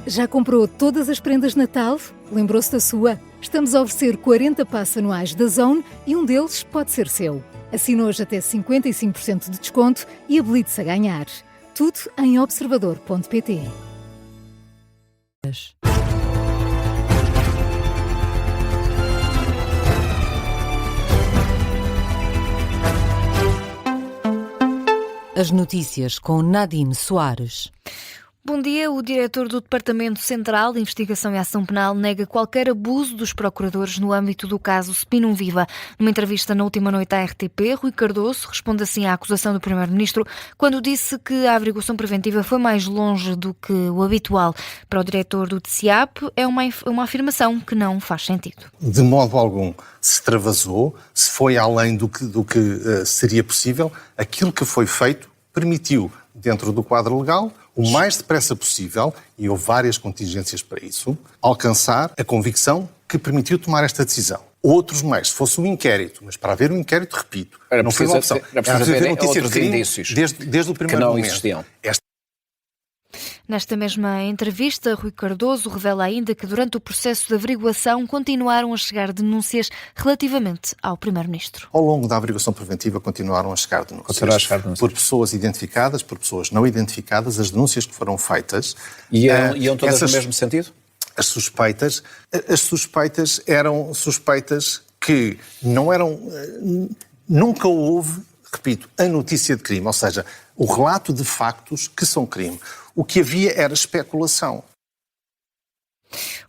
Já comprou todas as prendas de Natal? Lembrou-se da sua? Estamos a oferecer 40 passes anuais da Zone e um deles pode ser seu. Assine hoje até 55% de desconto e habilite-se a ganhar. Tudo em observador.pt. As notícias com Nadine Soares. Bom dia. O diretor do Departamento Central de Investigação e Ação Penal nega qualquer abuso dos procuradores no âmbito do caso Spinum Viva. Numa entrevista na última noite à RTP, Rui Cardoso responde assim à acusação do Primeiro-Ministro quando disse que a averiguação preventiva foi mais longe do que o habitual. Para o diretor do TCIAP, é uma afirmação que não faz sentido. De modo algum se extravasou, se foi além do que seria possível. Aquilo que foi feito permitiu, dentro do quadro legal, o mais depressa possível, e houve várias contingências para isso, alcançar a convicção que permitiu tomar esta decisão. Outros meios, se fosse um inquérito, mas para haver um inquérito, repito, não foi uma opção. Era preciso haver outros indícios desde o primeiro que não momento. existiam. Nesta mesma entrevista, Rui Cardoso revela ainda que durante o processo de averiguação continuaram a chegar denúncias relativamente ao Primeiro-Ministro. Ao longo da averiguação preventiva continuaram a chegar denúncias. Por pessoas identificadas, por pessoas não identificadas, as denúncias que foram feitas. E iam todas no mesmo sentido? As suspeitas eram suspeitas que não eram... Nunca houve, repito, a notícia de crime, ou seja, o relato de factos que são crime. O que havia era especulação.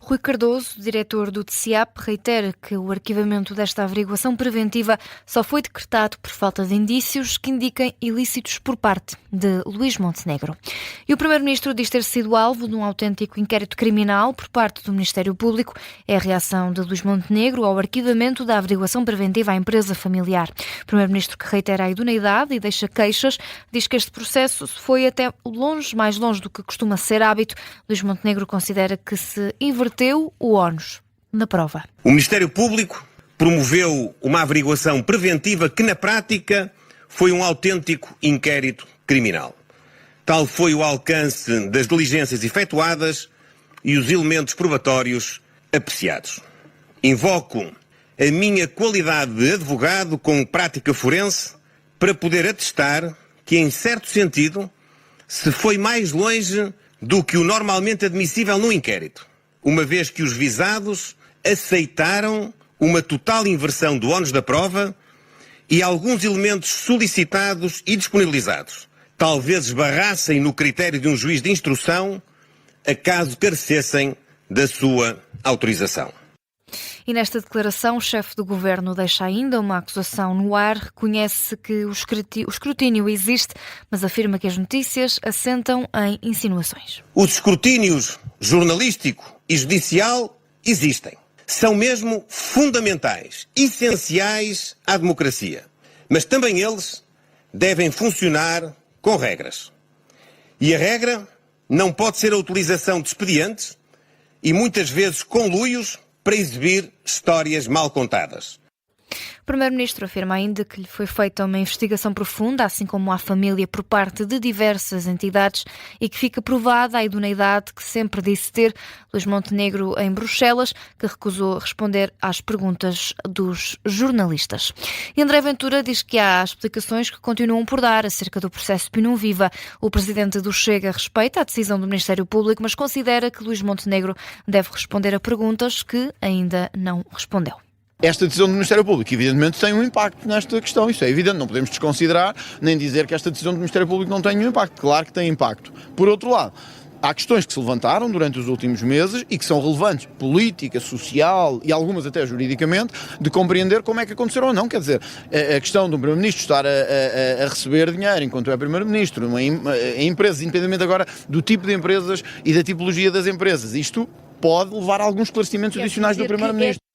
Rui Cardoso, diretor do TCIAP, reitera que o arquivamento desta averiguação preventiva só foi decretado por falta de indícios que indiquem ilícitos por parte de Luís Montenegro. E o Primeiro-Ministro diz ter sido alvo de um autêntico inquérito criminal por parte do Ministério Público. É a reação de Luís Montenegro ao arquivamento da averiguação preventiva à empresa familiar. O Primeiro-Ministro, que reitera a idoneidade e deixa queixas, diz que este processo foi até mais longe do que costuma ser hábito. Luís Montenegro considera que se inverteu o ónus na prova. O Ministério Público promoveu uma averiguação preventiva que, na prática, foi um autêntico inquérito criminal. Tal foi o alcance das diligências efetuadas e os elementos probatórios apreciados. Invoco a minha qualidade de advogado com prática forense para poder atestar que, em certo sentido, se foi mais longe do que o normalmente admissível no inquérito, uma vez que os visados aceitaram uma total inversão do ónus da prova e alguns elementos solicitados e disponibilizados talvez esbarrassem no critério de um juiz de instrução, acaso carecessem da sua autorização. E nesta declaração, o chefe do governo deixa ainda uma acusação no ar, reconhece que o escrutínio existe, mas afirma que as notícias assentam em insinuações. Os escrutínios jornalístico e judicial existem. São mesmo fundamentais, essenciais à democracia. Mas também eles devem funcionar com regras. E a regra não pode ser a utilização de expedientes e muitas vezes conluios para exibir histórias mal contadas. O Primeiro-Ministro afirma ainda que lhe foi feita uma investigação profunda, assim como à família, por parte de diversas entidades e que fica provada a idoneidade que sempre disse ter Luís Montenegro em Bruxelas, que recusou responder às perguntas dos jornalistas. E André Ventura diz que há explicações que continuam por dar acerca do processo Spinum Viva. O presidente do Chega respeita a decisão do Ministério Público, mas considera que Luís Montenegro deve responder a perguntas que ainda não respondeu. Esta decisão do Ministério Público, evidentemente, tem um impacto nesta questão. Isso é evidente, não podemos desconsiderar nem dizer que esta decisão do Ministério Público não tem um impacto. Claro que tem impacto. Por outro lado, há questões que se levantaram durante os últimos meses e que são relevantes, política, social e algumas até juridicamente, de compreender como é que aconteceram ou não. Quer dizer, a questão do Primeiro-Ministro estar a receber dinheiro enquanto é Primeiro-Ministro, em empresas, independentemente agora do tipo de empresas e da tipologia das empresas. Isto pode levar a alguns esclarecimentos adicionais do Primeiro-Ministro.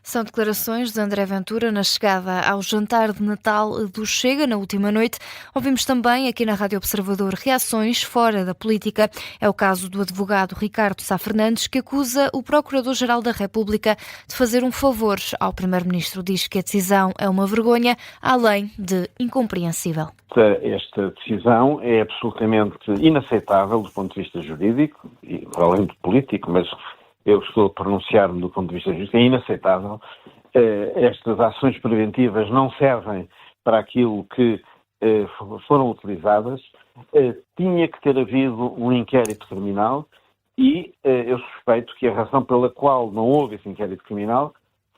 São declarações de André Ventura na chegada ao jantar de Natal do Chega na última noite. Ouvimos também aqui na Rádio Observador reações fora da política. É o caso do advogado Ricardo Sá Fernandes, que acusa o Procurador-Geral da República de fazer um favor ao Primeiro-Ministro. Diz que a decisão é uma vergonha, além de incompreensível. Esta decisão é absolutamente inaceitável do ponto de vista jurídico, e para além do político, mas eu estou a pronunciar-me do ponto de vista jurídico, é inaceitável. Estas ações preventivas não servem para aquilo que foram utilizadas. Tinha que ter havido um inquérito criminal e eu suspeito que a razão pela qual não houve esse inquérito criminal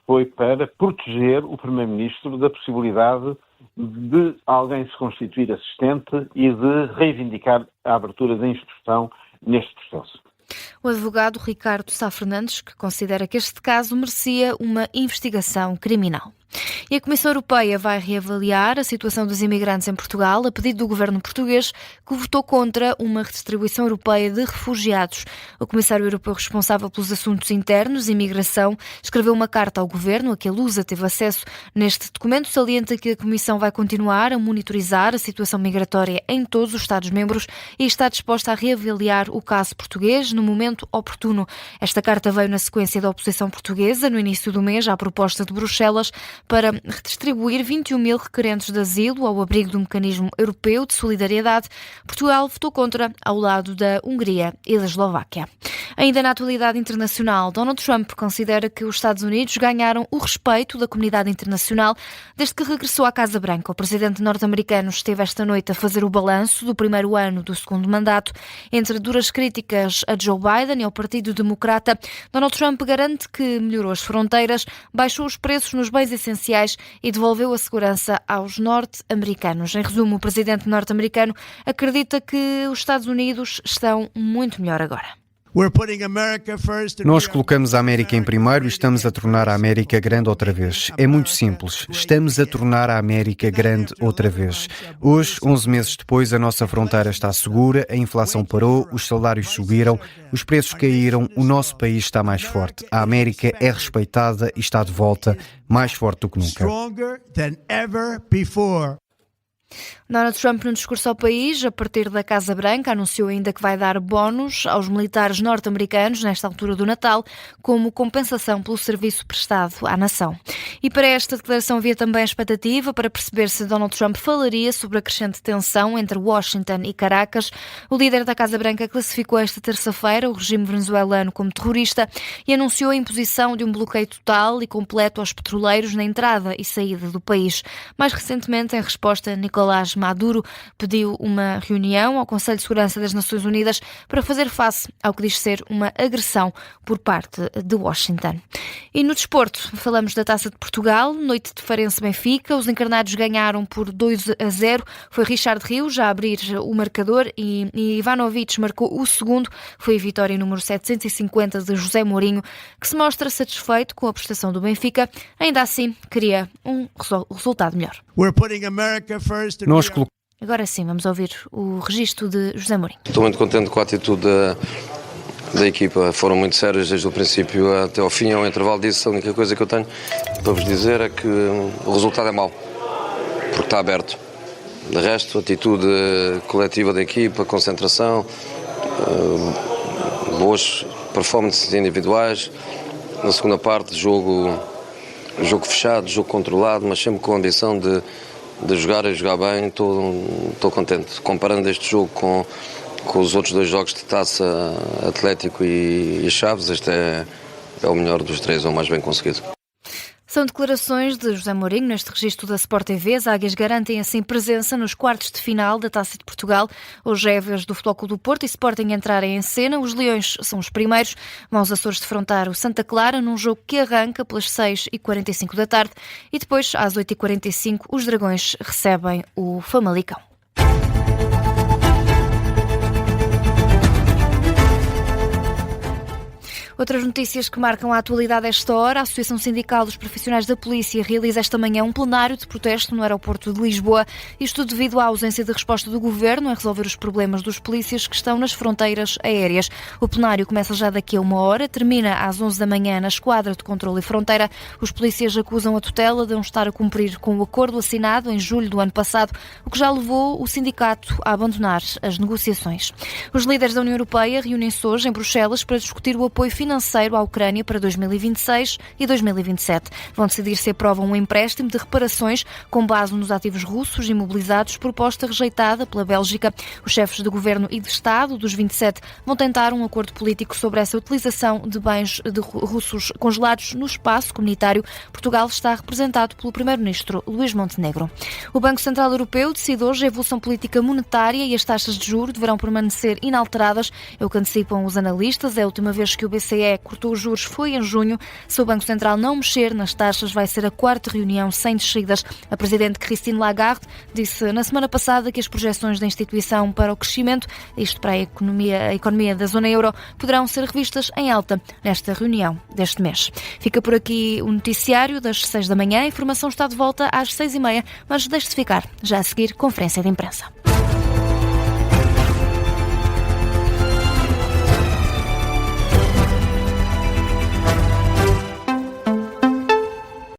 foi para proteger o Primeiro-Ministro da possibilidade de alguém se constituir assistente e de reivindicar a abertura da instrução neste processo. O advogado Ricardo Sá Fernandes, que considera que este caso merecia uma investigação criminal. E a Comissão Europeia vai reavaliar a situação dos imigrantes em Portugal a pedido do governo português, que votou contra uma redistribuição europeia de refugiados. O comissário europeu responsável pelos assuntos internos e imigração escreveu uma carta ao governo, a que a Lusa teve acesso. Neste documento salienta que a Comissão vai continuar a monitorizar a situação migratória em todos os Estados-membros e está disposta a reavaliar o caso português no momento oportuno. Esta carta veio na sequência da oposição portuguesa, no início do mês, à proposta de Bruxelas para redistribuir 21 mil requerentes de asilo ao abrigo do Mecanismo Europeu de Solidariedade. Portugal votou contra, ao lado da Hungria e da Eslováquia. Ainda na atualidade internacional, Donald Trump considera que os Estados Unidos ganharam o respeito da comunidade internacional desde que regressou à Casa Branca. O presidente norte-americano esteve esta noite a fazer o balanço do primeiro ano do segundo mandato. Entre duras críticas a Joe Biden e ao Partido Democrata, Donald Trump garante que melhorou as fronteiras, baixou os preços nos bens essenciais e devolveu a segurança aos norte-americanos. Em resumo, o presidente norte-americano acredita que os Estados Unidos estão muito melhor agora. Nós colocamos a América em primeiro e estamos a tornar a América grande outra vez. É muito simples. Estamos a tornar a América grande outra vez. Hoje, 11 meses depois, a nossa fronteira está segura, a inflação parou, os salários subiram, os preços caíram, o nosso país está mais forte. A América é respeitada e está de volta, mais forte do que nunca. Donald Trump, num discurso ao país, a partir da Casa Branca, anunciou ainda que vai dar bónus aos militares norte-americanos nesta altura do Natal, como compensação pelo serviço prestado à nação. E para esta declaração havia também a expectativa para perceber se Donald Trump falaria sobre a crescente tensão entre Washington e Caracas. O líder da Casa Branca classificou esta terça-feira o regime venezuelano como terrorista e anunciou a imposição de um bloqueio total e completo aos petroleiros na entrada e saída do país. Mais recentemente, em resposta, Nicolás Maduro pediu uma reunião ao Conselho de Segurança das Nações Unidas para fazer face ao que diz ser uma agressão por parte de Washington. E no desporto, falamos da Taça de Portugal, noite de Farense-Benfica, os encarnados ganharam por 2-0, foi Richard Rios a abrir o marcador e Ivanovic marcou o segundo, foi a vitória número 750 de José Mourinho, que se mostra satisfeito com a prestação do Benfica, ainda assim queria um resultado melhor. Agora sim, vamos ouvir o registro de José Mourinho. Estou muito contente com a atitude da equipa. Foram muito sérios desde o princípio até ao fim. Ao intervalo disso, a única coisa que eu tenho para vos dizer é que o resultado é mau, porque está aberto. De resto, a atitude coletiva da equipa, concentração, boas performances individuais. Na segunda parte, jogo fechado, jogo controlado, mas sempre com a ambição de jogar e jogar bem. Estou contente. Comparando este jogo com os outros dois jogos de Taça, Atlético e Chaves, este é o melhor dos três, ou mais bem conseguido. São declarações de José Mourinho neste registro da Sport TV. As águias garantem assim presença nos quartos de final da Taça de Portugal. Hoje é a vez do Futebol Clube do Porto e Sporting entrarem em cena. Os Leões são os primeiros. Vão aos Açores defrontar o Santa Clara num jogo que arranca pelas 6h45 da tarde e depois, às 8h45, os Dragões recebem o Famalicão. Outras notícias que marcam a atualidade a esta hora. A Associação Sindical dos Profissionais da Polícia realiza esta manhã um plenário de protesto no aeroporto de Lisboa. Isto devido à ausência de resposta do Governo a resolver os problemas dos polícias que estão nas fronteiras aéreas. O plenário começa já daqui a 1 hora, termina às 11 da manhã na Esquadra de Controlo e Fronteira. Os polícias acusam a tutela de não estar a cumprir com o acordo assinado em julho do ano passado, o que já levou o sindicato a abandonar as negociações. Os líderes da União Europeia reúnem-se hoje em Bruxelas para discutir o apoio financeiro à Ucrânia para 2026 e 2027. Vão decidir se aprovam um empréstimo de reparações com base nos ativos russos imobilizados, proposta rejeitada pela Bélgica. Os chefes de governo e de Estado dos 27 vão tentar um acordo político sobre essa utilização de bens russos congelados no espaço comunitário. Portugal está representado pelo primeiro-ministro Luís Montenegro. O Banco Central Europeu decide hoje a evolução política monetária e as taxas de juros deverão permanecer inalteradas. É o que antecipam os analistas. É a última vez que o BCE cortou os juros foi em junho. Se o Banco Central não mexer nas taxas, vai ser a 4ª reunião sem descidas. A presidente Christine Lagarde disse na semana passada que as projeções da instituição para o crescimento, isto para a economia da zona euro, poderão ser revistas em alta nesta reunião deste mês. Fica por aqui o noticiário das 6 da manhã. A informação está de volta às 6h30, mas deixe-se ficar. Já a seguir, conferência de imprensa.